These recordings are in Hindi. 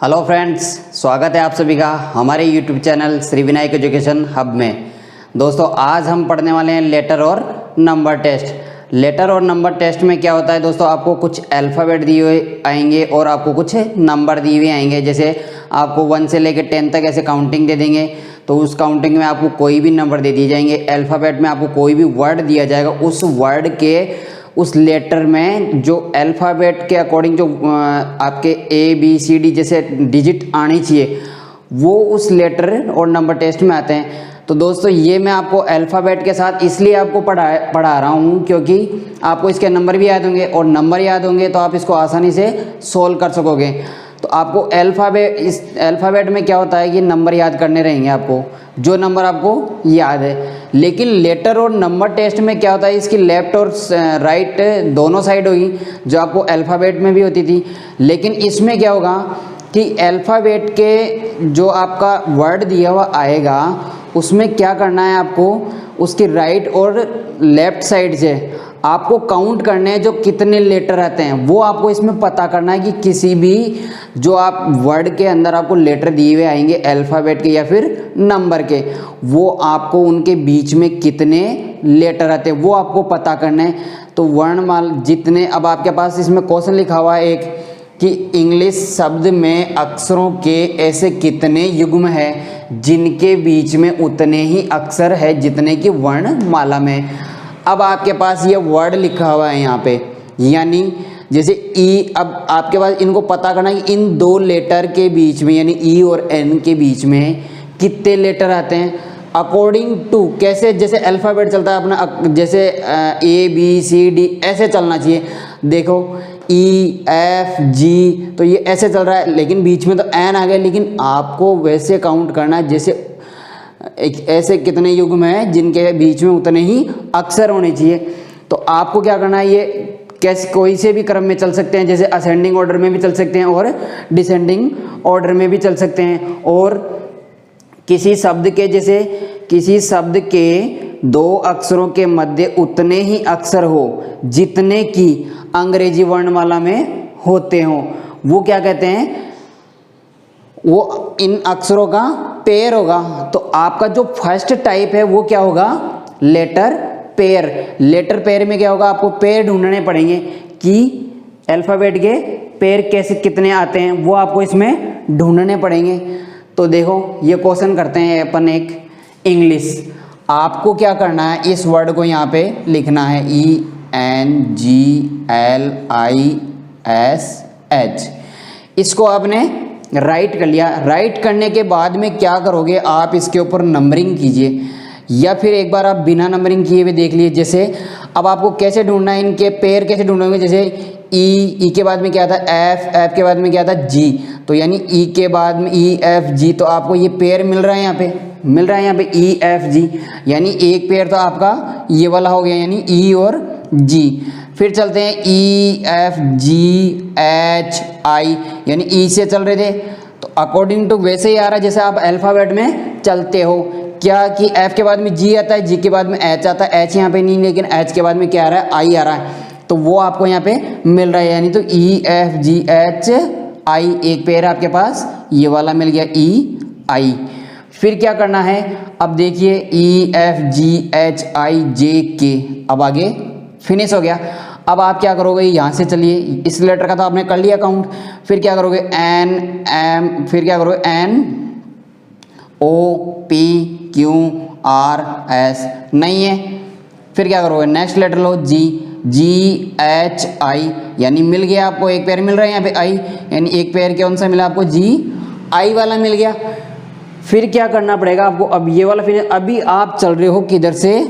हेलो फ्रेंड्स, स्वागत है आप सभी का हमारे YouTube channel Shri Vinayak education hub में। दोस्तों आज हम पढ़ने वाले हैं लेटर और नंबर टेस्ट। लेटर और नंबर टेस्ट में क्या होता है दोस्तों, आपको कुछ अल्फ़ाबेट दिए हुए आएंगे और आपको कुछ नंबर दिए हुए आएंगे। जैसे आपको 1 से लेकर 10 तक ऐसे काउंटिंग दे देंगे, तो उस काउंटिंग में आपको कोई भी नंबर दे दिए जाएंगे। अल्फ़ाबेट में आपको कोई भी वर्ड दिया जाएगा, उस वर्ड के उस लेटर में जो अल्फ़ाबेट के अकॉर्डिंग जो आपके ABCD जैसे डिजिट आनी चाहिए वो उस लेटर और नंबर टेस्ट में आते हैं। तो दोस्तों ये मैं आपको अल्फ़ाबेट के साथ इसलिए आपको पढ़ा रहा हूँ क्योंकि आपको इसके नंबर भी याद होंगे और नंबर याद होंगे तो आप इसको आसानी से सोल्व कर सकोगे। तो आपको इस अल्फ़ाबेट में क्या होता है कि नंबर याद करने रहेंगे, आपको जो नंबर आपको याद है। लेकिन लेटर और नंबर टेस्ट में क्या होता है, इसकी लेफ़्ट और राइट दोनों साइड होगी जो आपको अल्फ़ाबेट में भी होती थी। लेकिन इसमें क्या होगा कि अल्फ़ाबेट के जो आपका वर्ड दिया हुआ आएगा उसमें क्या करना है, आपको उसकी राइट और लेफ़्ट साइड से आपको काउंट करने हैं जो कितने लेटर आते हैं। वो आपको इसमें पता करना है कि किसी भी जो आप वर्ड के अंदर आपको लेटर दिए हुए आएंगे अल्फ़ाबेट के या फिर नंबर के, वो आपको उनके बीच में कितने लेटर आते हैं वो आपको पता करना है। तो वर्णमाला जितने, अब आपके पास इसमें क्वेश्चन लिखा हुआ है एक कि इंग्लिश शब्द में अक्षरों के ऐसे कितने युग्म हैं जिनके बीच में उतने ही अक्षर है जितने कि वर्णमाला में। अब आपके पास ये वर्ड लिखा हुआ है यहाँ पे, यानी जैसे ई, अब आपके पास इनको पता करना है कि इन दो लेटर के बीच में यानी ई और एन के बीच में कितने लेटर आते हैं अकॉर्डिंग टू, कैसे जैसे अल्फ़ाबेट चलता है अपना, जैसे ABCD ऐसे चलना चाहिए। देखो EFG तो ये ऐसे चल रहा है, लेकिन बीच में तो एन आ गया, लेकिन आपको वैसे काउंट करना है जैसे ऐसे कितने युग्म हैं जिनके बीच में उतने ही अक्षर होने चाहिए। तो आपको क्या करना है, ये कैसे कोई से भी क्रम में चल सकते हैं, जैसे असेंडिंग ऑर्डर में भी चल सकते हैं और डिसेंडिंग ऑर्डर में भी चल सकते हैं। और किसी शब्द के, जैसे किसी शब्द के 2 अक्षरों के मध्य उतने ही अक्षर हो जितने कि अंग्रेजी वर्णमाला में होते हों, वो क्या कहते हैं, वो इन अक्षरों का पेयर होगा। तो आपका जो फर्स्ट टाइप है वो क्या होगा, लेटर पेयर। लेटर पेयर में क्या होगा, आपको पेयर ढूंढने पड़ेंगे कि अल्फ़ाबेट के पेयर कैसे कितने आते हैं वो आपको इसमें ढूंढने पड़ेंगे। तो देखो ये क्वेश्चन करते हैं अपन एक इंग्लिश। आपको क्या करना है, इस वर्ड को यहाँ पे लिखना है ENGLISH। इसको आपने राइट कर लिया। राइट करने के बाद में क्या करोगे, आप इसके ऊपर नंबरिंग कीजिए या फिर एक बार आप बिना नंबरिंग किए हुए देख लीजिए। जैसे अब आपको कैसे ढूंढना है, इनके पेयर कैसे ढूंढोगे, जैसे ई के बाद में क्या था एफ के बाद में क्या था जी, तो यानी ई के बाद में EFG, तो आपको ये पेयर मिल रहा है यहाँ पे, मिल रहा है यहाँ पे EFG, यानी एक पेयर तो आपका ये वाला हो गया यानी E और G। फिर चलते हैं EFGHI, यानी E से चल रहे थे तो अकॉर्डिंग टू वैसे ही आ रहा है जैसे आप अल्फ़ाबेट में चलते हो, क्या कि F के बाद में G आता है, G के बाद में H आता है, H यहाँ पे नहीं लेकिन H के बाद में क्या आ रहा है, I आ रहा है, तो वो आपको यहाँ पे मिल रहा है। यानी तो EFGHI एक पेयर आपके पास ये वाला मिल गया EI। फिर क्या करना है, अब देखिए EFGHIJK, अब आगे फिनिश हो गया। अब आप क्या करोगे, यहाँ से चलिए, इस लेटर का तो आपने कर लिया काउंट। फिर क्या करोगे NM, फिर क्या करोगे NOPQRS, नहीं है। फिर क्या करोगे, नेक्स्ट लेटर लो GHI, यानी मिल गया आपको एक पेयर मिल रहा है यहाँ पे I, यानी एक पेयर कौन सा मिला आपको, GI वाला मिल गया। फिर क्या करना पड़ेगा आपको, अब ये वाला फिर अभी आप चल रहे हो किधर से,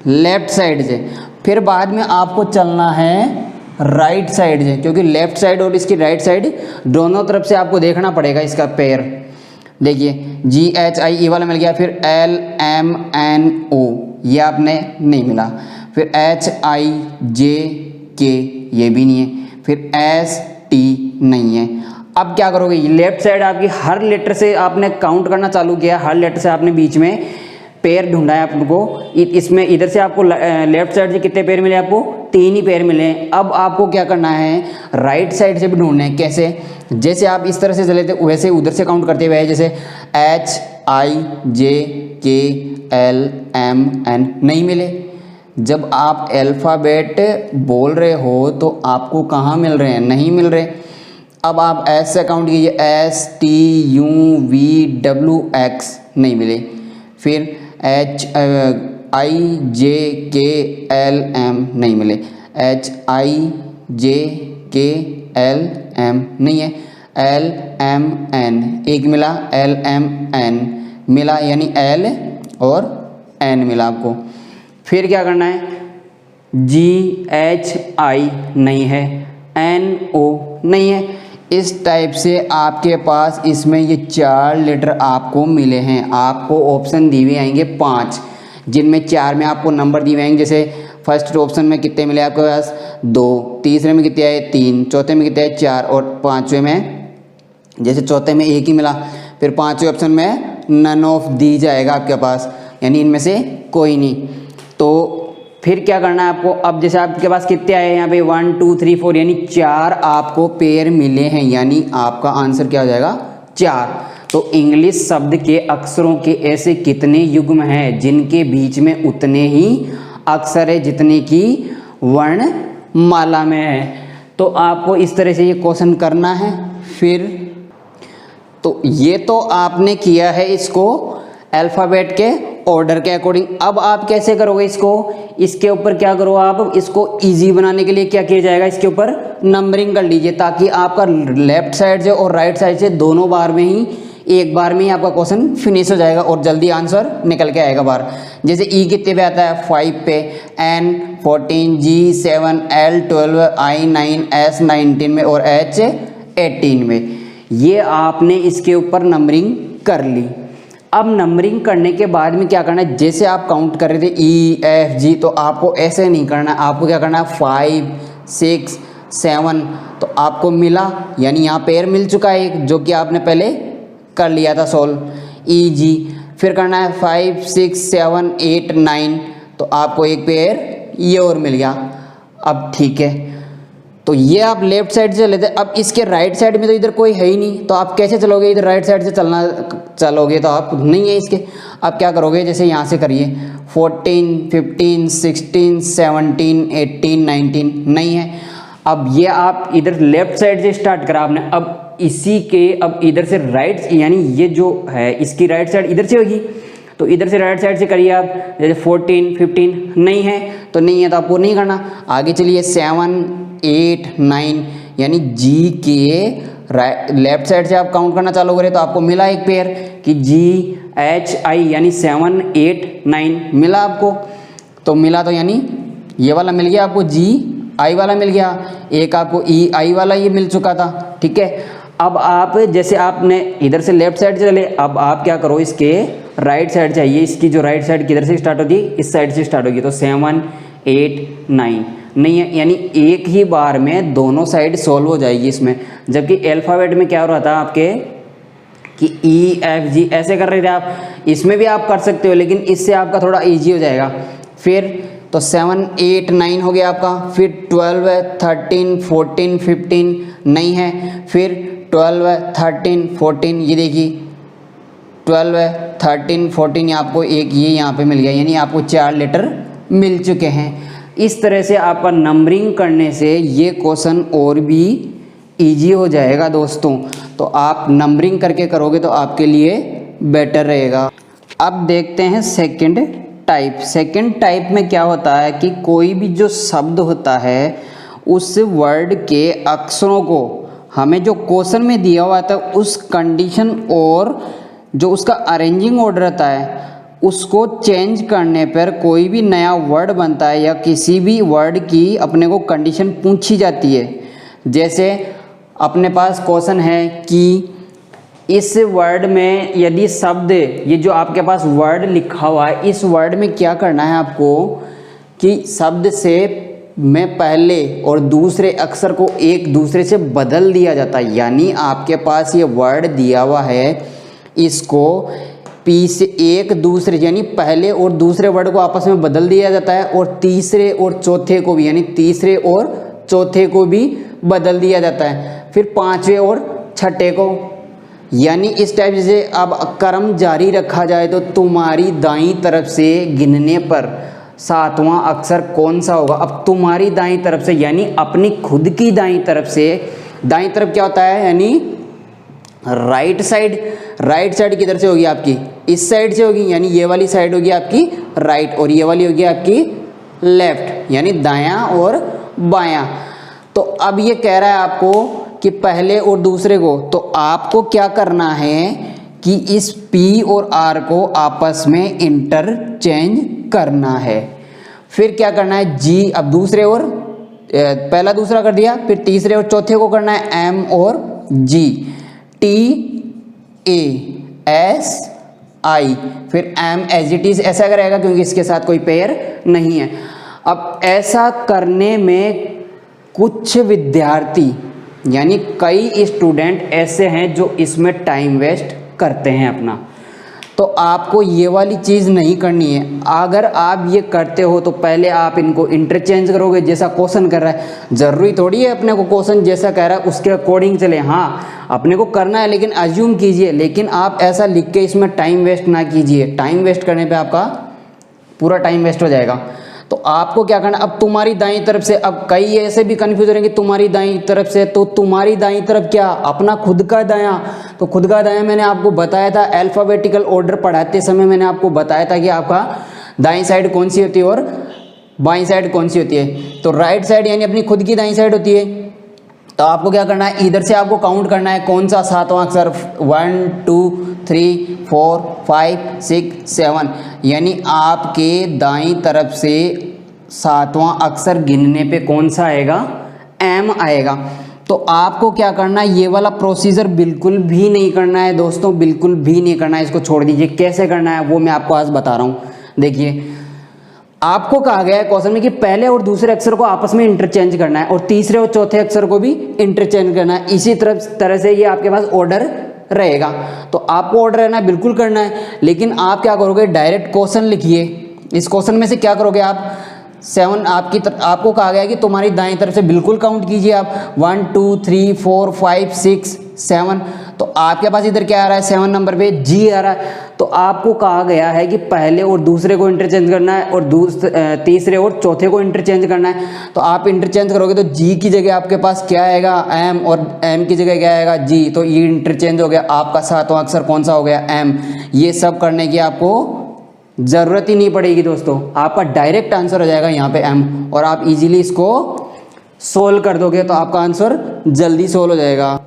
लेफ्ट साइड से, फिर बाद में आपको चलना है राइट साइड से, क्योंकि लेफ्ट साइड और इसकी राइट साइड दोनों तरफ से आपको देखना पड़ेगा इसका पेयर। देखिए GHI ये वाला मिल गया, फिर LMNO ये आपने नहीं मिला, फिर HIJK ये भी नहीं है, फिर ST नहीं है। अब क्या करोगे, लेफ्ट साइड आपकी हर लेटर से आपने काउंट करना चालू किया, हर लेटर से आपने बीच में पेयर ढूंढा है आपको। इसमें इधर से आपको लेफ्ट साइड से कितने पेयर मिले, आपको 3 ही पेयर मिले। अब आपको क्या करना है, राइट साइड से भी ढूंढने हैं। कैसे? जैसे आप इस तरह से चले थे वैसे उधर से काउंट करते हुए, जैसे HIJKLMN नहीं मिले। जब आप अल्फ़ाबेट बोल रहे हो तो आपको कहाँ मिल रहे हैं? नहीं मिल रहे। अब आप एस से काउंट कीजिए, STUVWX नहीं मिले। फिर HIJKLM नहीं मिले, HIJKLM नहीं है, LMN एक मिला, LMN मिला, यानी L और N मिला आपको। फिर क्या करना है? GHI नहीं है, NO नहीं है। इस टाइप से आपके पास इसमें ये 4 लेटर आपको मिले हैं। आपको ऑप्शन दिए हुए आएंगे 5, जिनमें 4 में आपको नंबर दिए हुए आएंगे। जैसे फर्स्ट ऑप्शन में कितने मिले आपके पास? 2, तीसरे में कितने आए? 3, चौथे में कितने आए? 4 और पाँचवें में, जैसे चौथे में 1 ही मिला, फिर पाँचवें ऑप्शन में नन ऑफ दी जाएगा आपके पास, यानी इनमें से कोई नहीं। तो फिर क्या करना है आपको? अब जैसे आपके पास कितने आए यहाँ पे? 1 2 3 4, यानी 4 आपको पेयर मिले हैं, यानी आपका आंसर क्या हो जाएगा? 4। तो इंग्लिश शब्द के अक्षरों के ऐसे कितने युग्म हैं जिनके बीच में उतने ही अक्षर है जितने की वर्णमाला में है। तो आपको इस तरह से ये क्वेश्चन करना है। फिर तो ये तो आपने किया है इसको अल्फ़ाबेट के ऑर्डर के अकॉर्डिंग। अब आप कैसे करोगे इसको? इसके ऊपर क्या करो आप? इसको इजी बनाने के लिए क्या किया जाएगा? इसके ऊपर नंबरिंग कर लीजिए, ताकि आपका लेफ्ट साइड से और राइट साइड से दोनों बार में ही, एक बार में ही आपका क्वेश्चन फिनिश हो जाएगा और जल्दी आंसर निकल के आएगा बाहर। जैसे ई कितने पे आता है? 5 पे, N 14, G 7, L 12, I 9, S 19 में और H 18 में। ये आपने इसके ऊपर नंबरिंग कर ली। अब नंबरिंग करने के बाद में क्या करना है? जैसे आप काउंट कर रहे थे EFG, तो आपको ऐसे नहीं करना है। आपको क्या करना है? 5 6 7, तो आपको मिला, यानी यहाँ पेयर मिल चुका है एक, जो कि आपने पहले कर लिया था सोल्व। EG फिर करना है 5 6 7 8 9, तो आपको एक पेयर ये और मिल गया। अब ठीक है, तो ये आप लेफ्ट साइड से लेते। अब इसके राइट साइड में तो इधर कोई है ही नहीं, तो आप कैसे चलोगे? इधर राइट साइड से चलोगे तो आप नहीं है इसके। अब क्या करोगे? जैसे यहाँ से करिए, 14 15 16 17 18 19 नहीं है। अब ये आप इधर लेफ्ट साइड से स्टार्ट करा आपने। अब इसी के अब इधर से राइट, यानी ये जो है इसकी राइट साइड इधर से होगी, तो इधर से राइट साइड से करिए आप। जैसे 14 15 नहीं है, तो नहीं है तो आपको नहीं करना। आगे चलिए 7 8 9, यानी जी के लेफ्ट साइड से आप काउंट करना चालू करें तो आपको मिला एक पेयर कि GHI, यानी 7 8 9 मिला आपको। तो मिला तो यानी ये वाला मिल गया आपको, GI वाला मिल गया, एक आपको EI वाला ये मिल चुका था। ठीक है, अब आप जैसे आपने इधर से लेफ्ट साइड से चले, अब आप क्या करो? इसके राइट साइड चाहिए। इसकी जो राइट साइड किधर से स्टार्ट होती है? इस साइड से स्टार्ट होगी। तो 7 8 9 नहीं है, यानी एक ही बार में दोनों साइड सॉल्व हो जाएगी इसमें। जबकि अल्फ़ाबेट में क्या हो रहा था आपके कि EFG ऐसे कर रहे थे आप, इसमें भी आप कर सकते हो, लेकिन इससे आपका थोड़ा ईजी हो जाएगा। फिर तो 7 8 9 हो गया आपका। फिर 12 13 14 15 नहीं है। फिर 12 13 14, ये देखिए 12 13 14, आपको एक ये यहाँ पे मिल गया, यानी आपको 4 लेटर मिल चुके हैं। इस तरह से आपका नंबरिंग करने से ये क्वेश्चन और भी इजी हो जाएगा दोस्तों। तो आप नंबरिंग करके करोगे तो आपके लिए बेटर रहेगा। अब देखते हैं सेकंड टाइप। सेकंड टाइप में क्या होता है कि कोई भी जो शब्द होता है उस वर्ड के अक्षरों को हमें जो क्वेश्चन में दिया हुआ था उस कंडीशन और जो उसका अरेंजिंग ऑर्डर रहता है उसको चेंज करने पर कोई भी नया वर्ड बनता है या किसी भी वर्ड की अपने को कंडीशन पूछी जाती है। जैसे अपने पास क्वेश्चन है कि इस वर्ड में यदि शब्द, ये जो आपके पास वर्ड लिखा हुआ है, इस वर्ड में क्या करना है आपको कि शब्द से में पहले और दूसरे अक्षर को एक दूसरे से बदल दिया जाता है। यानी आपके पास ये वर्ड दिया हुआ है, इसको पी से एक दूसरे, यानी पहले और दूसरे वर्ड को आपस में बदल दिया जाता है और तीसरे और चौथे को भी, यानी तीसरे और चौथे को भी बदल दिया जाता है, फिर पाँचवें और छठे को। यानी इस टाइप से अब क्रम जारी रखा जाए तो तुम्हारी दाईं तरफ से गिनने पर सातवां अक्षर कौन सा होगा। अब तुम्हारी दाईं तरफ से यानी अपनी खुद की दाईं तरफ से, दाईं तरफ क्या होता है यानी राइट साइड, राइट साइड किधर से होगी आपकी, इस साइड से होगी, यानी ये वाली साइड होगी आपकी राइट और ये वाली होगी आपकी लेफ्ट, यानी दायां और बायां। तो अब ये कह रहा है आपको कि पहले और दूसरे को, तो आपको क्या करना है कि इस P और R को आपस में इंटरचेंज करना है। फिर क्या करना है G, अब दूसरे और पहला दूसरा कर दिया, फिर तीसरे और चौथे को करना है M और G, T A S I, फिर M एज इट इज ऐसा करेगा क्योंकि इसके साथ कोई पेयर नहीं है। अब ऐसा करने में कुछ विद्यार्थी यानी कई स्टूडेंट ऐसे हैं जो इसमें टाइम वेस्ट करते हैं अपना, तो आपको ये वाली चीज़ नहीं करनी है। अगर आप ये करते हो तो पहले आप इनको इंटरचेंज करोगे, जैसा क्वेश्चन कर रहा है। ज़रूरी थोड़ी है अपने को क्वेश्चन जैसा कह रहा है उसके अकॉर्डिंग चले, हाँ अपने को करना है लेकिन अज्यूम कीजिए, लेकिन आप ऐसा लिख के इसमें टाइम वेस्ट ना कीजिए। टाइम वेस्ट करने पे आपका पूरा टाइम वेस्ट हो जाएगा। तो आपको क्या करना, अब तुम्हारी दाईं तरफ से, अब कई ऐसे भी कंफ्यूज रहेंगे तुम्हारी दाईं तरफ से, तो तुम्हारी दाईं तरफ क्या, अपना खुद का दायां। तो खुद का दायां मैंने आपको बताया था, अल्फाबेटिकल ऑर्डर पढ़ाते समय मैंने आपको बताया था कि आपका दाईं साइड कौन सी होती है और बाईं साइड कौन सी होती है। तो राइट साइड यानी अपनी खुद की दाईं साइड होती है। तो आपको क्या करना है, इधर से आपको काउंट करना है कौन सा सातवां अक्षर, 1 2 3 4 5 6 7, यानी आपके दाईं तरफ से सातवां अक्षर गिनने पे कौन सा आएगा, M आएगा। तो आपको क्या करना है, ये वाला प्रोसीजर बिल्कुल भी नहीं करना है दोस्तों, बिल्कुल भी नहीं करना है, इसको छोड़ दीजिए। कैसे करना है वो मैं आपको आज बता रहा हूँ। देखिए आपको कहा गया है क्वेश्चन में कि पहले और दूसरे अक्षर को आपस में इंटरचेंज करना है और तीसरे और चौथे अक्षर को भी इंटरचेंज करना है। इसी तरह से ये आपके पास ऑर्डर रहेगा। तो आपको ऑर्डर रहना है, बिल्कुल करना है, लेकिन आप क्या करोगे, डायरेक्ट क्वेश्चन लिखिए। इस क्वेश्चन में से क्या करोगे आप, 7 आपको कहा गया है कि तुम्हारी दाईं तरफ से बिल्कुल काउंट कीजिए आप, 1 2 3 4 5 6 7। तो आपके पास इधर क्या आ रहा है, 7 नंबर पे G आ रहा है। तो आपको कहा गया है कि पहले और दूसरे को इंटरचेंज करना है और तीसरे और चौथे को इंटरचेंज करना है। तो आप इंटरचेंज करोगे तो G की जगह आपके पास क्या आएगा, M, और M की जगह क्या आएगा, G। तो ये इंटरचेंज हो गया, आपका सातवां अक्षर कौन सा हो गया, M। ये सब करने की आपको ज़रूरत ही नहीं पड़ेगी दोस्तों, आपका डायरेक्ट आंसर हो जाएगा यहाँ पे M, और आप इजीली इसको सोल्व कर दोगे तो आपका आंसर जल्दी सोल्व हो जाएगा।